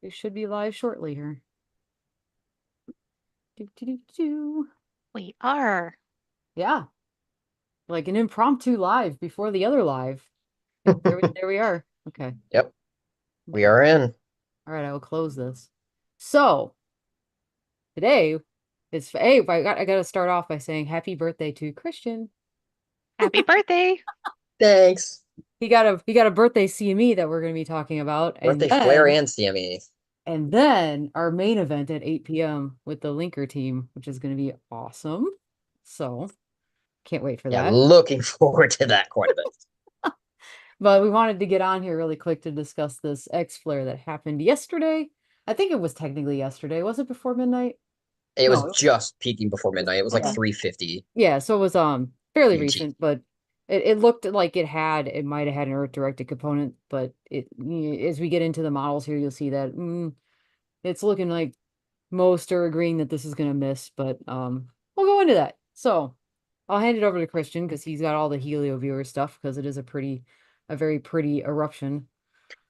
It should be live shortly here. Do, do, do, do. We are. Yeah, like an impromptu live before the other live. There we are. Okay. Yep, we Okay. are in. All right, I will close this. So today is I gotta start off by saying happy birthday to Christian. Happy birthday. Thanks. He got a birthday CME that we're gonna be talking about, Birthday Flare and CME. and then our main event at 8 p.m. with the Linker team, which is gonna be awesome. So can't wait for Yeah, that. looking forward to that quite a bit. But we wanted to get on here really quick to discuss this X Flare that happened yesterday. I think it was technically yesterday. Was it before midnight? It No, was just peaking before midnight. It was like yeah. 3:50 Yeah, so it was fairly UT. recent, but it looked like it might have had an Earth directed component, but as we get into the models here, you'll see that it's looking like most are agreeing that this is gonna miss, but we'll go into that. So I'll hand it over to Christian because he's got all the Helio viewer stuff because it is a very pretty eruption.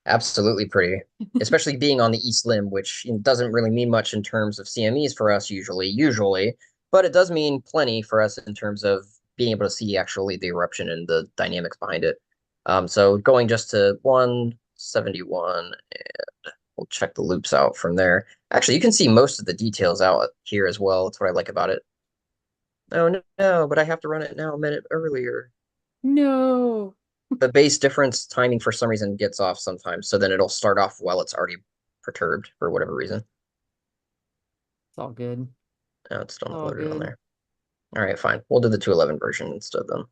Absolutely pretty, especially being on the East Limb, which doesn't really mean much in terms of CMEs for us usually, but it does mean plenty for us in terms of being able to see actually the eruption and the dynamics behind it. So going just to 171, and we'll check the loops out from there. Actually, you can see most of the details out here as well. That's what I like about it. Oh no, but I have to run it now a minute earlier. No, The base difference timing for some reason gets off sometimes, so then it'll start off while it's already perturbed for whatever reason. it's all good. Oh, it's still not All loaded on good. there. All right, fine. We'll do the 211 version instead then.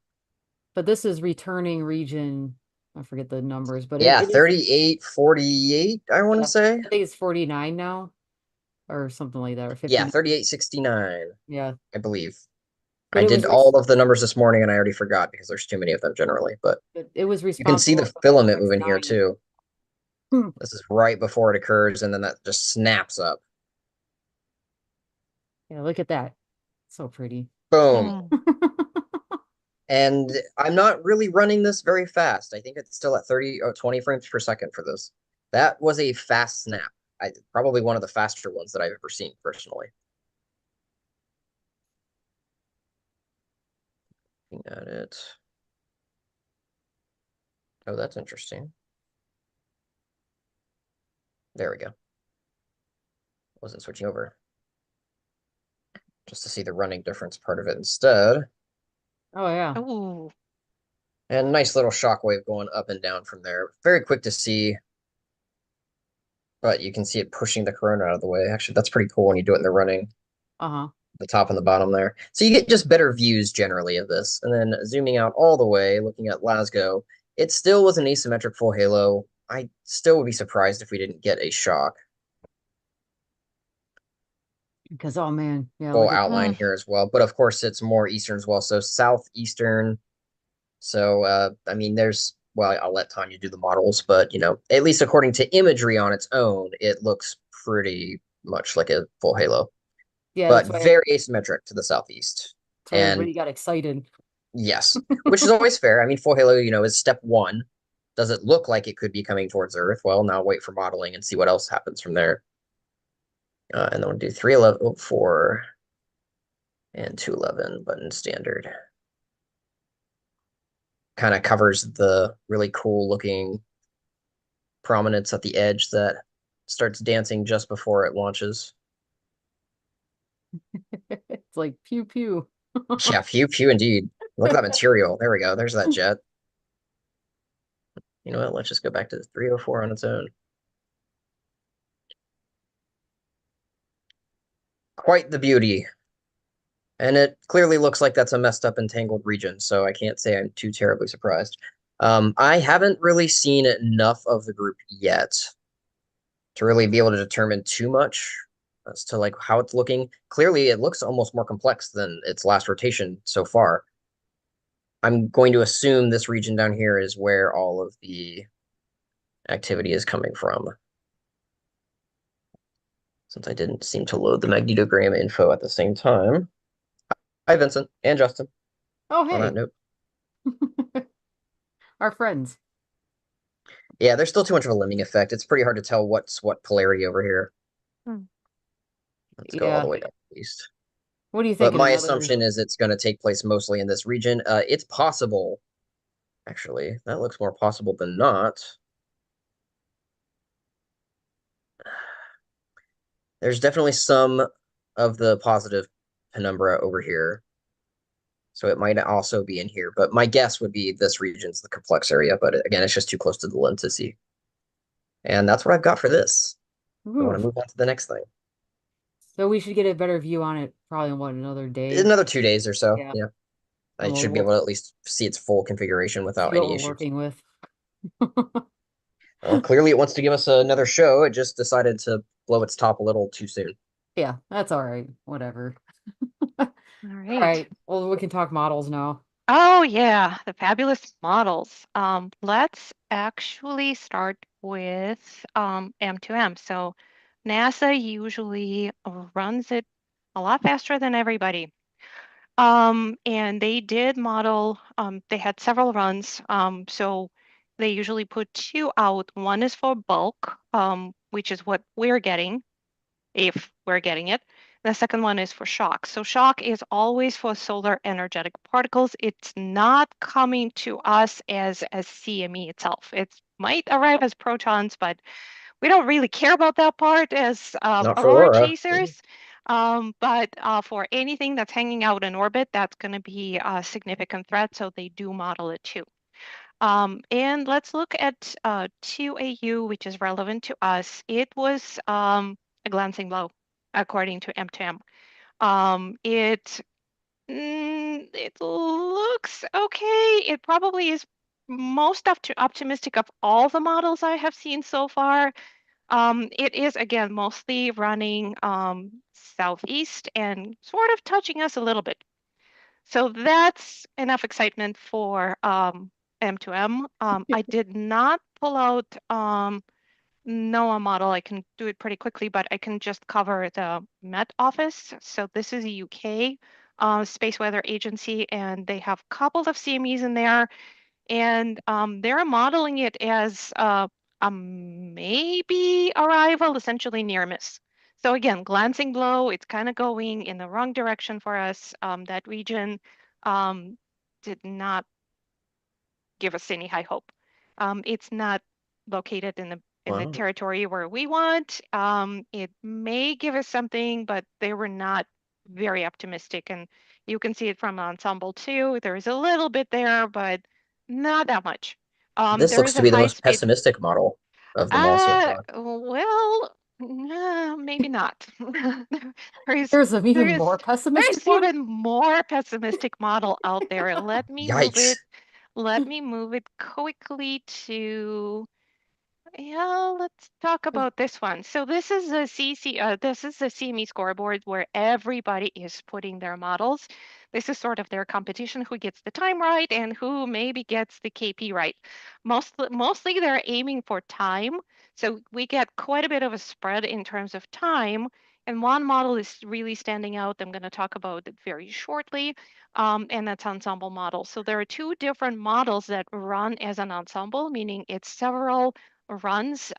But this is returning region. I forget the numbers, but Yeah, it is. 3848, I want to Yeah, say. I think it's 49 now or something like that, or Yeah, 59. 3869, Yeah, I believe. but I did all of the numbers this morning and I already forgot because there's too many of them generally, but it was you can see responsible the for the filament moving here X9. too. Hmm. This is right before it occurs and then that just snaps up. Yeah, look at that. So pretty. Boom. Mm. And I'm not really running this very fast. I think it's still at 30 or 20 frames per second for this. That was a fast snap. Probably one of the faster ones that I've ever seen personally. Looking at it. Oh, that's interesting. There we go. Wasn't switching over just to see the running difference part of it instead. Oh yeah. Oh, And nice little shockwave going up and down from there. Very quick to see, but you can see it pushing the corona out of the way. Actually, that's pretty cool when you do it in the running. Uh-huh. The top and the bottom there. So you get just better views generally of this. And then zooming out all the way, looking at Glasgow, it still was an asymmetric full halo. I still would be surprised if we didn't get a shock. Because oh man, yeah, Full look at outline mm. here as well. But of course, it's more eastern as well. So southeastern. So, I mean, well, I'll let Tanya do the models, but, at least according to imagery on its own, it looks pretty much like a full halo, yeah, but very asymmetric to the southeast. that's why And everybody got excited. yes, which is always fair. I mean, full halo, is step one. Does it look like it could be coming towards Earth? Well, now wait for modeling and see what else happens from there. And then we'll do 311, 4, and 211 button standard. Kind of covers the really cool looking prominence at the edge that starts dancing just before it launches. It's like pew pew. Yeah, pew pew indeed. Look at that material. There we go. There's that jet. You know what? Let's just go back to the 304 on its own. Quite the beauty. And it clearly looks like that's a messed up entangled region, so I can't say I'm too terribly surprised. I haven't really seen enough of the group yet to really be able to determine too much as to like how it's looking. Clearly, it looks almost more complex than its last rotation so far. I'm going to assume this region down here is where all of the activity is coming from. Since I didn't seem to load the magnetogram info at the same time. Hi, Vincent and Justin. Oh On that hey, note, our friends. Yeah, there's still too much of a lemming effect. It's pretty hard to tell what's what polarity over here. Hmm. Let's go all the Yeah. way down east. What do you But think in my another? assumption is it's going to take place mostly in this region. It's possible, actually. That looks more possible than not. There's definitely some of the positive penumbra over here. So it might also be in here. But my guess would be this region's the complex area. But again, it's just too close to the lens to see. And that's what I've got for this. I want to Oof. move on to the next thing. So we should get a better view on it probably in what, another day? Another 2 days or so. Yeah. Yeah. And I should be able to at least see its full configuration see without what any we're issues. working with. Well, clearly it wants to give us another show. It just decided to blow its top a little too soon. Yeah, that's all right. Whatever. All All right. right. Well, we can talk models now. Oh yeah, the fabulous models. Let's actually start with M2M. So NASA usually runs it a lot faster than everybody. And they did model, they had several runs. So they usually put two out. One is for bulk, which is what we're getting, if we're getting it. The second one is for shock. So shock is always for solar energetic particles. It's not coming to us as CME itself. It might arrive as protons, but we don't really care about that part as Not for aurora Aurora. chasers. But for anything that's hanging out in orbit, that's going to be a significant threat. So they do model it too. And let's look at 2AU, which is relevant to us. It was a glancing blow, according to M2M. It looks okay. It probably is most optimistic of all the models I have seen so far. It is, again, mostly running southeast and sort of touching us a little bit. So that's enough excitement for M2M. I did not pull out NOAA model. I can do it pretty quickly, but I can just cover the Met Office. So this is a UK Space Weather Agency, and they have a couple of CMEs in there, and they're modeling it as a maybe arrival, essentially near miss. So again, glancing blow, it's kind of going in the wrong direction for us. That region um, did not give us any high hope. It's not located in the Wow. territory where we want. It may give us something, but they were not very optimistic. And you can see it from ensemble too. There is a little bit there, but not that much. This There looks is to a be the high most speed. pessimistic model of them all so far. Well, maybe not. There is There's an there even is more pessimistic there's one. even more pessimistic model out there. Yikes. Let me move it quickly to, yeah, let's talk about this one. So this is a this is a CME scoreboard where everybody is putting their models. This is sort of their competition, who gets the time right and who maybe gets the KP right. Mostly they're aiming for time. So we get quite a bit of a spread in terms of time. And one model is really standing out. I'm going to talk about it very shortly. And that's ensemble model. So there are two different models that run as an ensemble, meaning it's several runs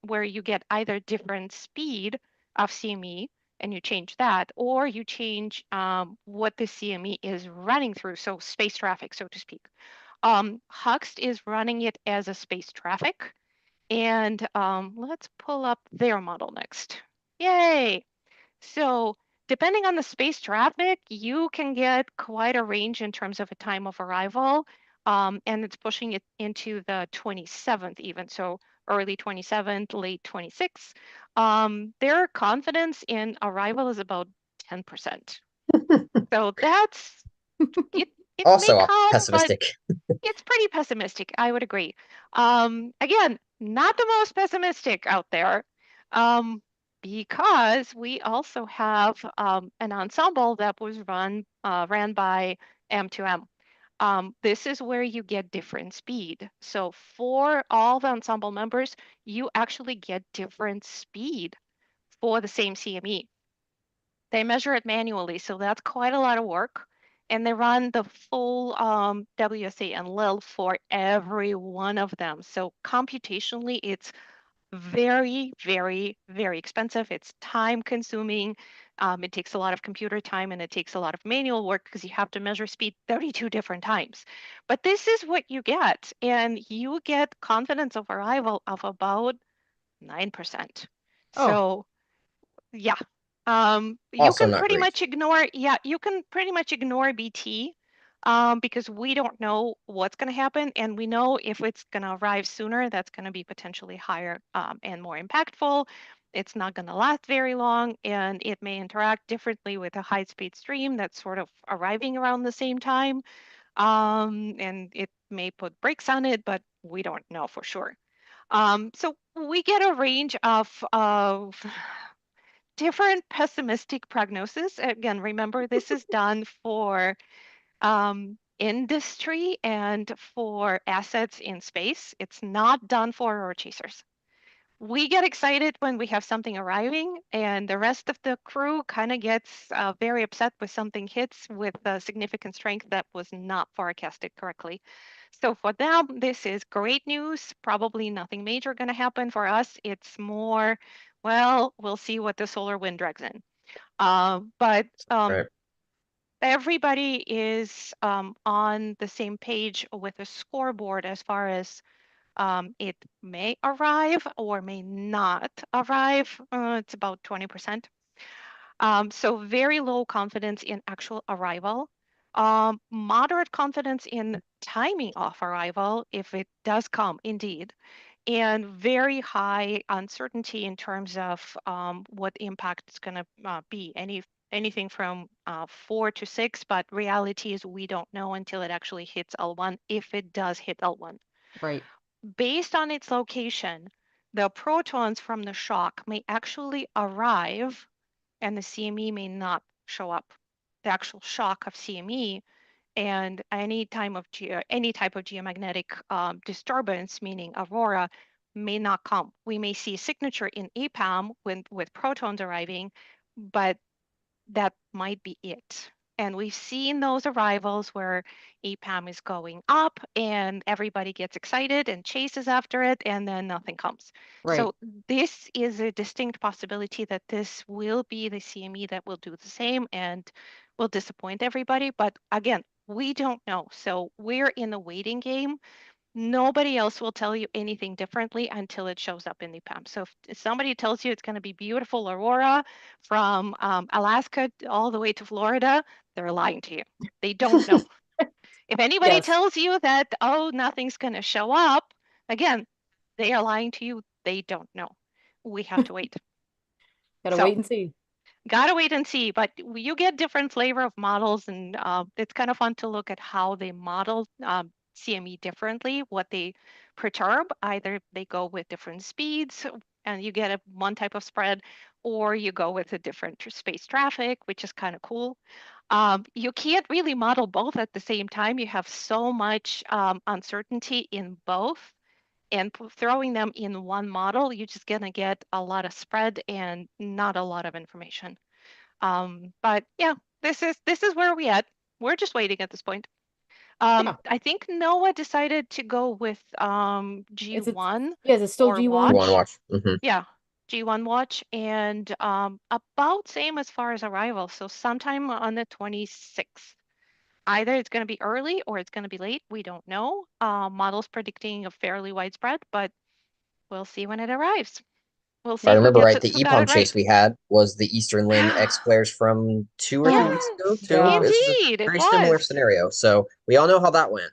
where you get either different speed of CME and you change that, or you change what the CME is running through, so space traffic, so to speak. Huxt is running it as a space traffic, and let's pull up their model next. Yay! So depending on the space traffic, you can get quite a range in terms of a time of arrival. And it's pushing it into the 27th even. So early 27th, late 26th. Their confidence in arrival is about 10%. So that's it. It may Also come, but pessimistic. it's pretty pessimistic. I would agree. Again, not the most pessimistic out there, because we also have an ensemble that was ran by M2M. This is where you get different speed. So for all the ensemble members, you actually get different speed for the same CME. They measure it manually, so that's quite a lot of work. and they run the full WSA and LIL for every one of them. So computationally, it's very, very, very expensive. It's time consuming. It takes a lot of computer time and it takes a lot of manual work because you have to measure speed 32 different times. But this is what you get, and you get confidence of arrival of about 9%. Oh, So yeah. You Also can not pretty great. much ignore, yeah, you can pretty much ignore BT because we don't know what's going to happen. And we know if it's going to arrive sooner, that's going to be potentially higher and more impactful. It's not going to last very long, and it may interact differently with a high-speed stream that's sort of arriving around the same time. And it may put brakes on it, but we don't know for sure. So we get a range of different pessimistic prognosis. Again, remember, this is done for industry and for assets in space. It's not done for aurora chasers. We get excited when we have something arriving, and the rest of the crew kind of gets very upset when something hits with significant strength that was not forecasted correctly. So for them, this is great news. Probably nothing major going to happen. For us, it's more, well, we'll see what the solar wind drags in. But Right. everybody is on the same page with a scoreboard as far as it may arrive or may not arrive. It's about 20%. So very low confidence in actual arrival. Moderate confidence in timing of arrival if it does come indeed, and very high uncertainty in terms of what the impact is going to be. Anything from 4 to 6, but reality is we don't know until it actually hits L1, if it does hit L1. right, Based on its location, the protons from the shock may actually arrive and the CME may not show up. The actual shock of CME and any type of geomagnetic disturbance, meaning aurora, may not come. We may see a signature in APAM with protons arriving, but that might be it. And we've seen those arrivals where EPAM is going up and everybody gets excited and chases after it, and then nothing comes. right. So this is a distinct possibility that this will be the CME that will do the same and will disappoint everybody. But again, we don't know. So we're in the waiting game. Nobody else will tell you anything differently until it shows up in the PAM. So if somebody tells you it's going to be beautiful aurora from Alaska all the way to Florida, they're lying to you. They don't know. If anybody Yes, tells you that, oh, nothing's going to show up, again, they are lying to you. They don't know. We have to wait. gotta So wait and see. gotta wait and see, but you get different flavor of models, and it's kind of fun to look at how they model CME differently, what they perturb. Either they go with different speeds, and you get one type of spread, or you go with a different space traffic, which is kind of cool. You can't really model both at the same time. You have so much uncertainty in both, and throwing them in one model, you're just gonna get a lot of spread and not a lot of information. But yeah, this is where we at. We're just waiting at this point. Yeah, I think Noah decided to go with is it? G1 Yeah, is it still or G1? You want to watch. watch? Hmm. Yeah, G1 watch, and about same as far as arrival. So sometime on the 26th. Either it's going to be early or it's going to be late. We don't know. Models predicting a fairly widespread, but we'll see when it arrives. We'll If I see who remember gets right, it, the who got EPOM it right. chase we had was the Eastern Limb X flares from 2 or 3 weeks ago, Yes, too. Yeah, This is a indeed, it very similar was. scenario. So we all know how that went.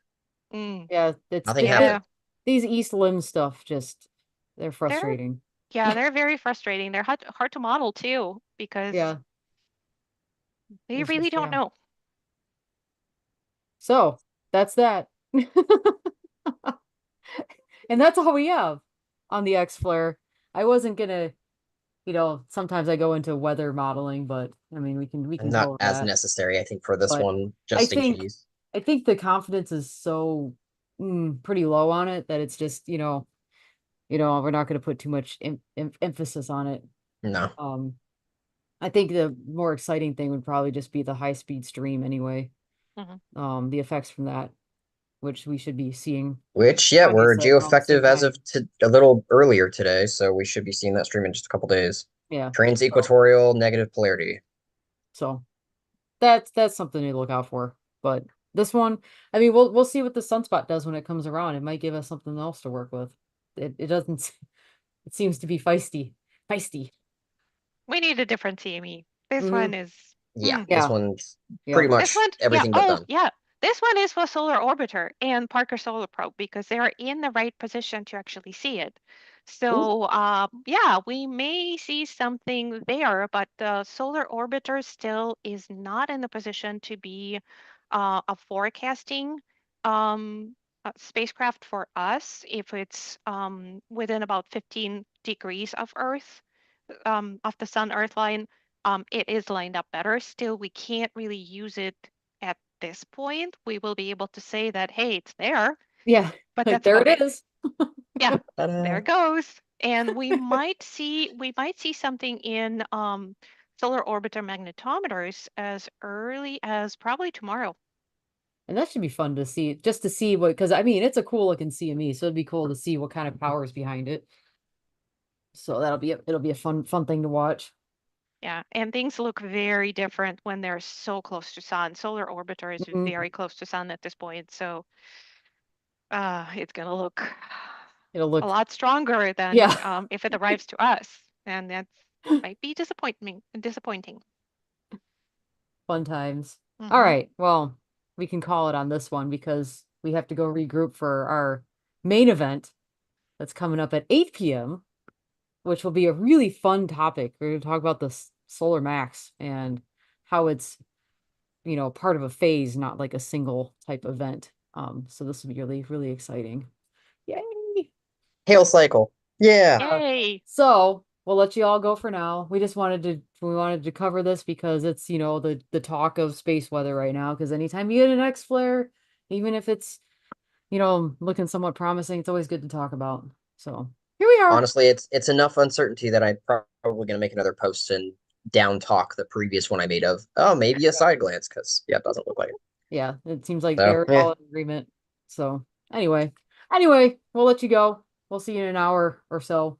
Mm, yeah. It's Nothing yeah, happened. these East Limb stuff just they're they're frustrating. they're very frustrating. They're hard to model too because Yeah, they it's really just don't yeah. know. So that's that. And that's all we have on the X Flare. I wasn't gonna, sometimes I go into weather modeling, but I mean we can And not cover as that. necessary, I think, for this But one, I just in think case. I think the confidence is so pretty low on it that it's just, we're not gonna put too much emphasis on it. No. Um, I think the more exciting thing would probably just be the high speed stream anyway. the effects from that, which we should be seeing Which, yeah, around, I we're said, around the same geoeffective as time. of a little earlier today, so we should be seeing that stream in just a couple days. Yeah. Trans-equatorial negative polarity. So that's something to look out for. But this one, I mean, we'll see what the sunspot does when it comes around. It might give us something else to work with. It doesn't. It seems to be feisty. Feisty. We need a different CME. This Mhm. one is. Yeah, Yeah. this one's Yep. pretty This much one, yeah. everything but Oh, done. yeah. This one is for Solar Orbiter and Parker Solar Probe because they are in the right position to actually see it. So, yeah, we may see something there, but the Solar Orbiter still is not in the position to be a forecasting spacecraft for us if it's within about 15 degrees of Earth, of the Sun-Earth line. It is lined up better. Still, we can't really use it at this point. We will be able to say that, hey, it's there, Yeah. but Like that's there about it it. is. Yeah, Ta-da. there it goes. And we might see something in solar orbiter magnetometers as early as probably tomorrow. And that should be fun to see, just to see what, because I mean, it's a cool looking CME, so it'd be cool to see what kind of power is behind it. So it'll be a fun thing to watch. Yeah, and things look very different when they're so close to sun. Solar orbiter is Mhm. very close to sun at this point, so it's gonna look It'll a look, lot stronger than yeah, if it arrives to us, and that might be disappointing. fun times. All Hmm. right, well, we can call it on this one because we have to go regroup for our main event that's coming up at 8 p.m., which will be a really fun topic. We're going to talk about the solar max and how it's, part of a phase, not like a single type event. So this will be really, really exciting. Yay! Hail cycle. Yeah. Yay! So we'll let you all go for now. We wanted to cover this because it's, the talk of space weather right now. Because anytime you get an X flare, even if it's, looking somewhat promising, it's always good to talk about. So here we are. Honestly, it's enough uncertainty that I'm probably gonna make another post and down talk the previous one I made of, oh, maybe a side glance, because yeah, it doesn't look like it. Yeah, it seems like So they're yeah. all in agreement. So anyway, we'll let you go. We'll see you in an hour or so.